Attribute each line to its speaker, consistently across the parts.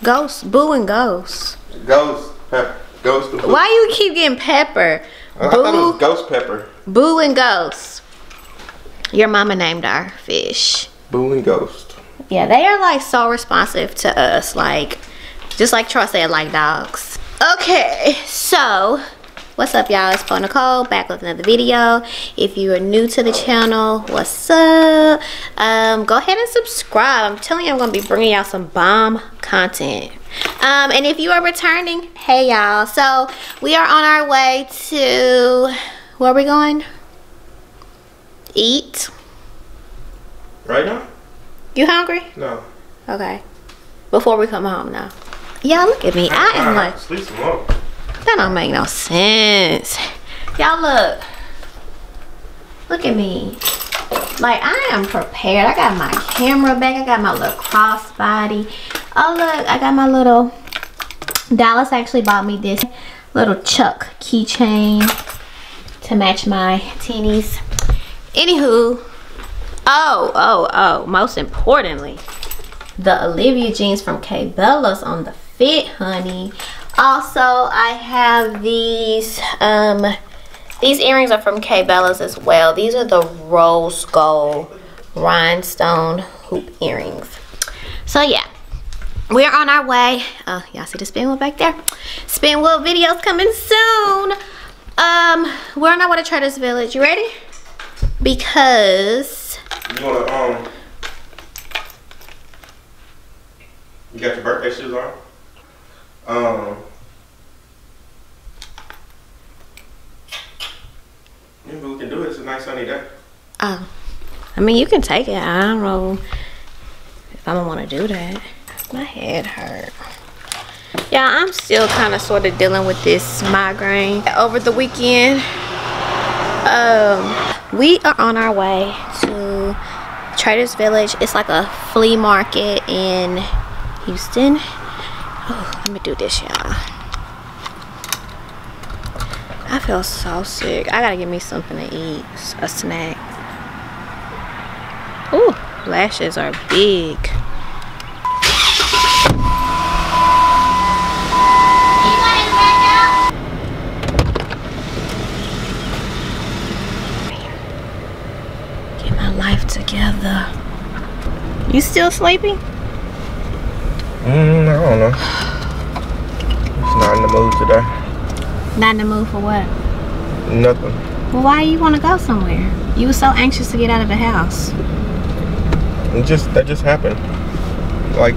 Speaker 1: Ghost, Boo and Ghost.
Speaker 2: Ghost, Pepper, Ghost and Boo.
Speaker 1: Why you keep getting Pepper?
Speaker 2: I thought it was Ghost Pepper.
Speaker 1: Boo and Ghost. Your mama named our fish.
Speaker 2: Boo and Ghost.
Speaker 1: Yeah, they are like so responsive to us, like just like Troy said, like dogs. Okay, so what's up, y'all? It's Po Nicole back with another video. If you are new to the channel, what's up? Go ahead and subscribe. I'm telling you, I'm gonna be bringing y'all some bomb content. And if you are returning, hey y'all. So we are on our way to, where are we going? Eat.
Speaker 2: Right now?
Speaker 1: You hungry?
Speaker 2: No.
Speaker 1: Okay. Before we come home now. Y'all look at me. I am like,
Speaker 2: sleep some more.
Speaker 1: that don't make no sense. Y'all look. Look at me. Like, I am prepared. I got my camera back. I got my little crossbody. Oh look, I got my little, Dallas actually bought me this little Chuck keychain to match my teenies. Anywho, oh, most importantly, the Olivia jeans from K Bella's on the fit, honey. Also, I have these earrings are from K Bella's as well. These are the rose gold rhinestone hoop earrings. So yeah, we're on our way. Oh, y'all see the spin wheel back there? Spin wheel videos coming soon. We're on our way to Traders Village. You ready? Because
Speaker 2: you wanna you got your birthday shoes on? Maybe we can do it. It's a nice sunny day.
Speaker 1: oh, I mean, you can take it. I don't know if I'm gonna want to do that. My head hurt. Yeah, I'm still kind of sort of dealing with this migraine. Over the weekend, we are on our way to Traders Village. It's like a flea market in Houston. Oh, let me do this, y'all. I feel so sick. I gotta get me something to eat, a snack. Ooh, lashes are big. Get my life together. You still sleepy?
Speaker 2: I don't know. It's not in the mood today.
Speaker 1: Not in the mood for what?
Speaker 2: Nothing.
Speaker 1: Well, why do you want to go somewhere? You were so anxious to get out of the house.
Speaker 2: That just happened. Like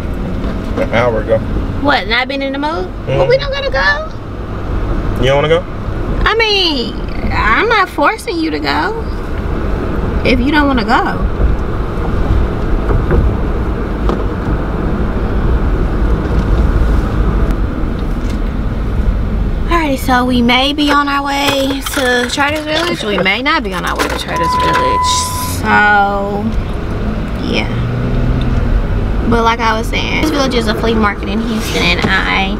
Speaker 2: an hour ago.
Speaker 1: What, not been in the mood? Well, we don't gotta go.
Speaker 2: You don't wanna go?
Speaker 1: I mean, I'm not forcing you to go. If you don't wanna go. Alright, so we may be on our way to Traders Village. We may not be on our way to Traders Village. So, yeah. But like I was saying, this village is a flea market in Houston, and I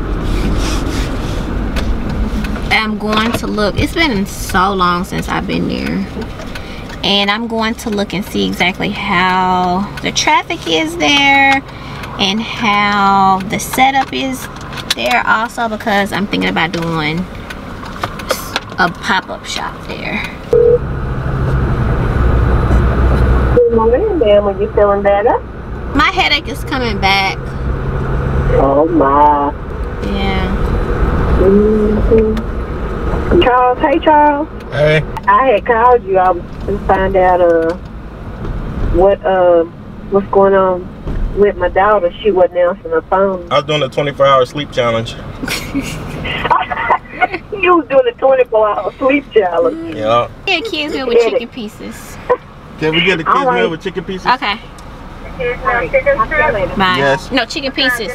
Speaker 1: am going to look. It's been so long since I've been there. And I'm going to look and see exactly how the traffic is there and how the setup is there also, because I'm thinking about doing a pop-up shop there.
Speaker 3: Good morning, ma'am. Are you feeling better?
Speaker 1: My headache is coming back.
Speaker 3: Oh my.
Speaker 1: Yeah.
Speaker 3: Charles, hey Charles.
Speaker 2: Hey.
Speaker 3: I had called you. I was to find out what's going on with my daughter. She wasn't answering her phone.
Speaker 2: I was doing a 24-hour sleep challenge.
Speaker 3: You was doing a 24-hour sleep challenge.
Speaker 2: Yeah.
Speaker 1: Yeah, kids meal with chicken pieces.
Speaker 2: Can we get a kids meal with chicken pieces?
Speaker 1: Okay.
Speaker 3: Right.
Speaker 1: Bye.
Speaker 2: Yes.
Speaker 1: No, chicken pieces.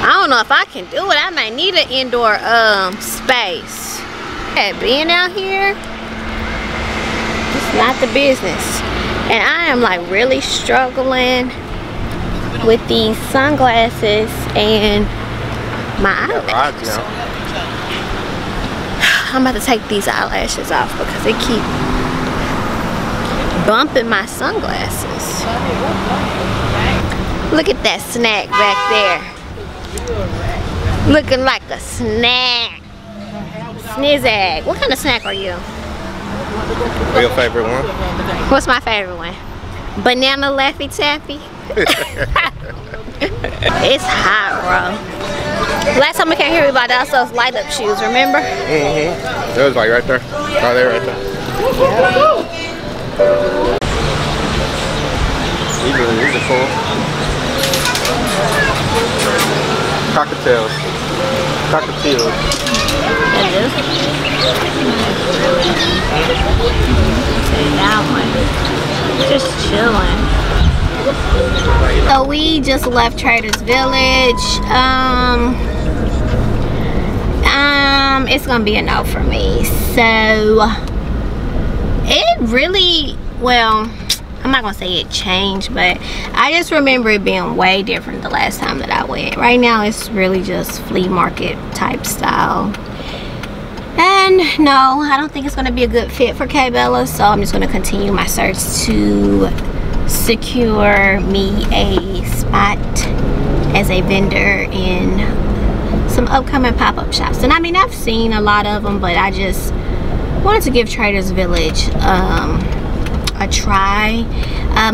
Speaker 1: I don't know if I can do it. I might need an indoor space. Yeah, being out here, it's not the business. And I am like really struggling with these sunglasses and my eyelids. I'm about to take these eyelashes off because they keep bumping my sunglasses. Look at that snack back there. Looking like a snack. Snizzag. What kind of snack are you?
Speaker 2: What's your favorite one?
Speaker 1: What's my favorite one? Banana Laffy Taffy. It's hot, bro. Last time I came here, we bought those light up shoes, remember?
Speaker 2: Mm-hmm. It was like right there. Oh, there, right there. These are cool. Cockatiels. Cockatiels.
Speaker 1: That one. Just chilling. So we just left Trader's Village. It's gonna be a no for me. So it really, well, I'm not gonna say it changed, but I just remember it being way different the last time that I went. Right now it's really just flea market type style. And no, I don't think it's gonna be a good fit for K-Bella, so I'm just gonna continue my search to secure me a spot as a vendor in some upcoming pop-up shops. And I mean, I've seen a lot of them, but I just wanted to give Trader's Village a try,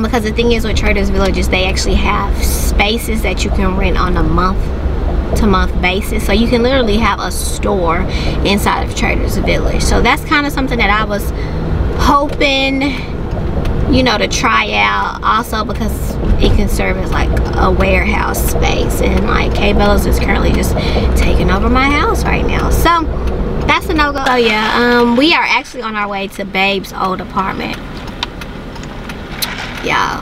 Speaker 1: because the thing is with Trader's Village is they actually have spaces that you can rent on a month-to-month basis, so you can literally have a store inside of Trader's Village. So that's kind of something that I was hoping, you know, to try out, also because it can serve as like a warehouse space, and like K-Bella's is currently just taking over my house right now, so that's a no-go. So yeah, we are actually on our way to Babe's old apartment. Y'all,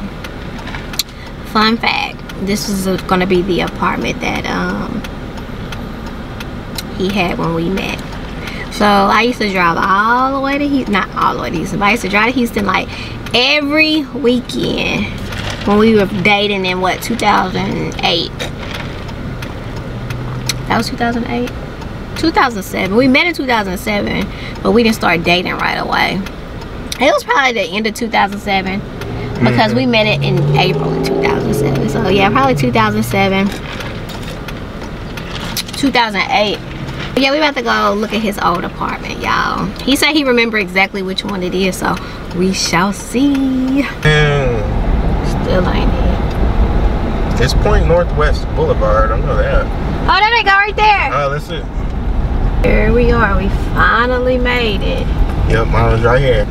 Speaker 1: fun fact, this is gonna be the apartment that he had when we met. So I used to drive all the way to Houston, not all the way to Houston, but I used to drive to Houston like every weekend when we were dating in what, 2008? That was 2008? 2007. We met in 2007, but we didn't start dating right away. It was probably the end of 2007 because we met it in April of 2007. So yeah, probably 2007, 2008. Yeah, we about to go look at his old apartment, y'all. He said he remember exactly which one it is, so we shall see. Still ain't it.
Speaker 2: It's Point Northwest Boulevard, I know that.
Speaker 1: Oh, there they go right there.
Speaker 2: Oh, that's it.
Speaker 1: Here we are, we finally made it.
Speaker 2: Yep, mine was right here.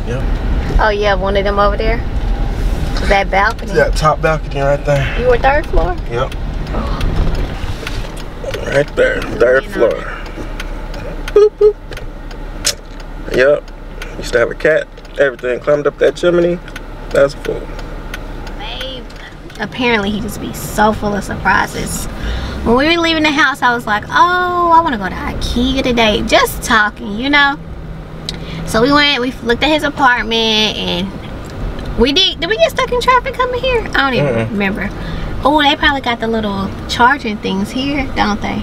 Speaker 2: Yep.
Speaker 1: Oh yeah, one of them over there. That balcony.
Speaker 2: That top balcony right there.
Speaker 1: You were third floor?
Speaker 2: Yep. Right there, third floor. Boop, boop. Yep. Used to have a cat. Everything climbed up that chimney. That's full.
Speaker 1: Babe, apparently he just be so full of surprises. When we were leaving the house, I was like, oh, I want to go to IKEA today. Just talking, you know. So we went, we looked at his apartment, and we did we get stuck in traffic coming here? I don't even remember. Oh, they probably got the little charging things here, don't they?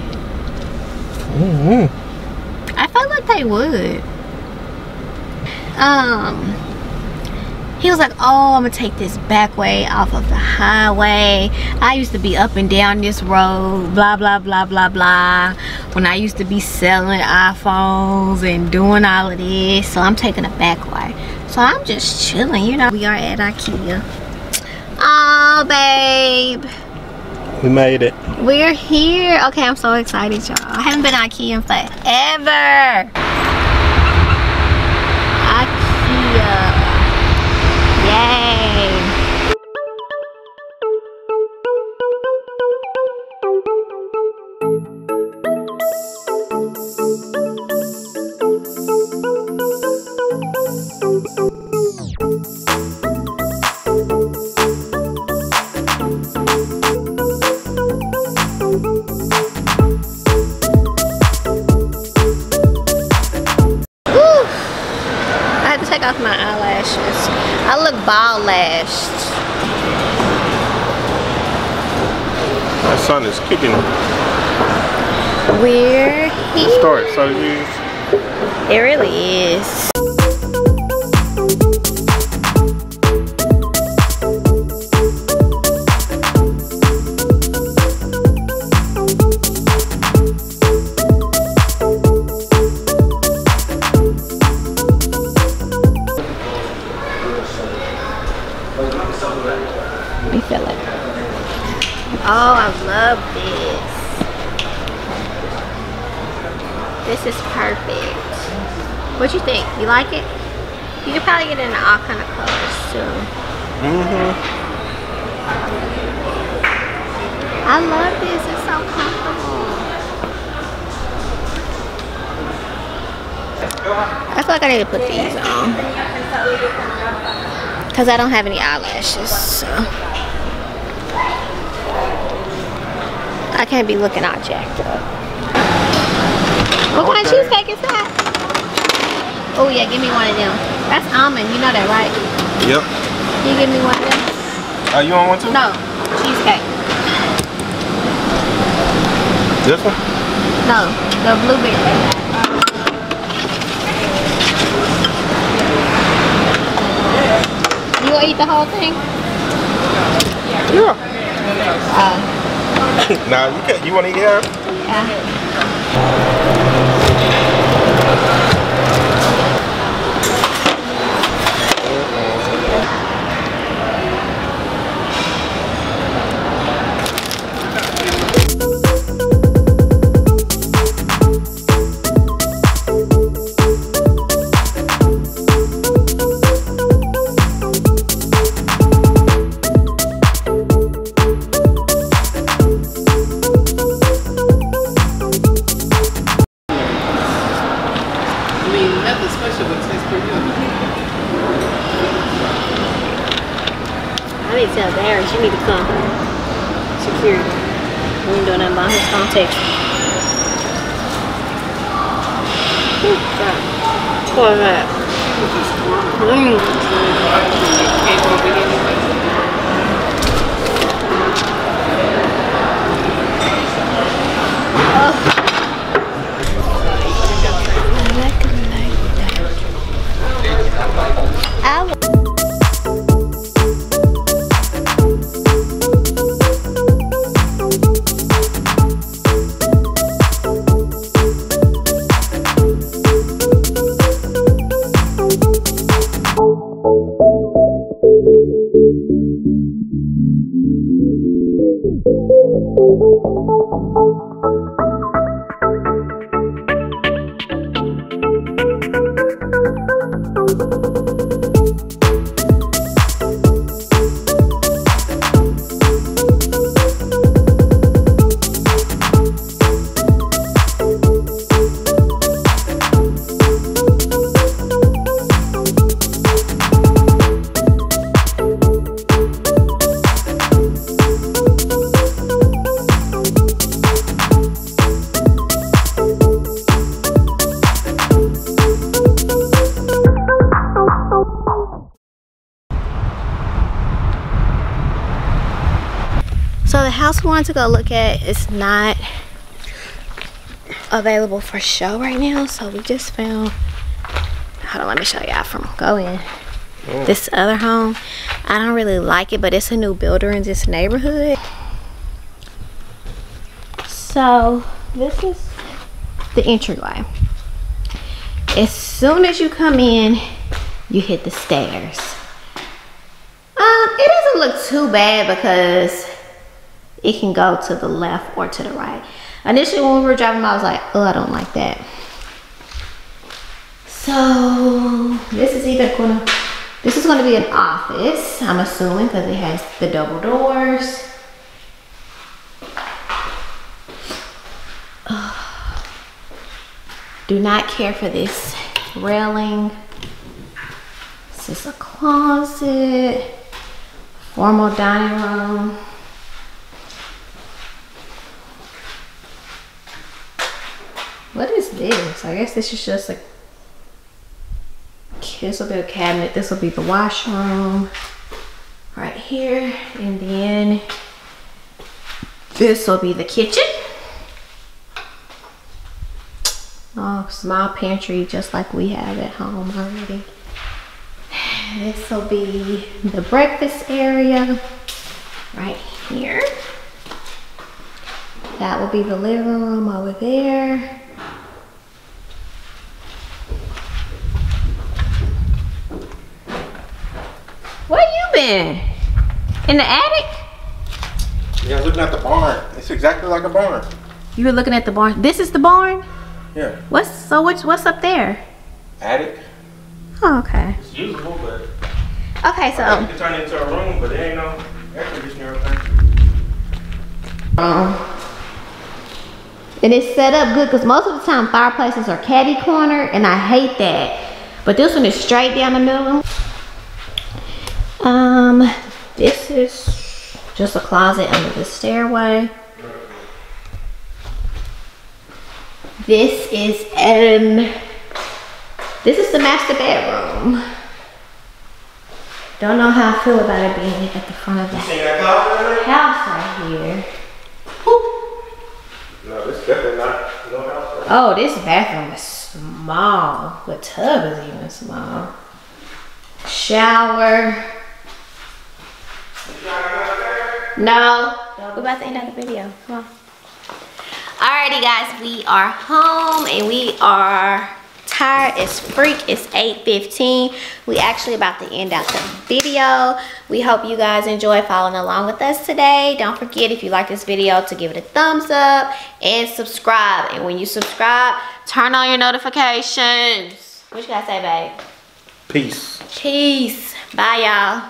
Speaker 1: I felt like they would. He was like, oh, I'm gonna take this back way off of the highway. I used to be up and down this road, blah, blah, blah, blah, blah. When I used to be selling iPhones and doing all of this. So I'm taking a back way. So I'm just chilling, you know. We are at IKEA. Oh, babe.
Speaker 2: We made it.
Speaker 1: We're here. Okay, I'm so excited, y'all. I haven't been to IKEA in forever. IKEA. Yay. Take off my eyelashes. I look bald lashed.
Speaker 2: My son is kicking
Speaker 1: We're here.
Speaker 2: Start so easy.
Speaker 1: It really is. Let me feel it. Oh, I love this. This is perfect. What you think? You like it? You could probably get it in all kind of colors too. I love this. It's so comfortable. I feel like I need to put these on because I don't have any eyelashes, so I can't be looking all jacked up. What kind of cheesecake is that? Oh yeah, give me one of them. That's almond, you know that, right?
Speaker 2: Yep.
Speaker 1: Can you give me one of them?
Speaker 2: You want one too?
Speaker 1: No, cheesecake.
Speaker 2: This one?
Speaker 1: No, the blueberry. You gonna eat the whole thing?
Speaker 2: Yeah. Nah, you can't. You want to eat half?
Speaker 1: Yeah. I need to tell Darren she need to come. Security. We ain't doing nothing about his phone text. What is that? So the house we wanted to go look at is not available for show right now, so we just found, hold on, let me show y'all from go in. This other home. I don't really like it, but it's a new builder in this neighborhood. So this is the entryway. As soon as you come in, you hit the stairs. It doesn't look too bad because it can go to the left or to the right. Initially when we were driving by, I was like, oh, I don't like that. So this is gonna be an office, I'm assuming, because it has the double doors. Do not care for this railing. This is a closet, formal dining room. What is this? I guess this is just like, this will be a cabinet. This will be the washroom right here. And then this will be the kitchen. Small pantry just like we have at home already. This will be the breakfast area right here. That will be the living room over there. Where you been? In the attic?
Speaker 2: Yeah, I was looking at the barn. It's exactly like a barn.
Speaker 1: You were looking at the barn. This is the barn?
Speaker 2: Yeah.
Speaker 1: What's up there?
Speaker 2: Attic.
Speaker 1: Oh, okay.
Speaker 2: It's usable, but
Speaker 1: Okay, so
Speaker 2: you can turn it into a room, but there ain't no air conditioning or anything.
Speaker 1: and it's set up good because most of the time fireplaces are catty corner, and I hate that. But this one is straight down the middle. This is just a closet under the stairway. This is the master bedroom. Don't know how I feel about it being at the front of the house right here.
Speaker 2: No, this is definitely not no house. Right?
Speaker 1: Oh, this bathroom is small. The tub is even small. Shower. No. We're about to end out the video. Come on. Alrighty guys, we are home and we are tired as freak. It's 8:15. We actually about to end out the video. We hope you guys enjoy following along with us today. Don't forget, if you like this video, to give it a thumbs up and subscribe. And when you subscribe, turn on your notifications. What you gotta say, babe?
Speaker 2: Peace.
Speaker 1: Peace. Bye, y'all.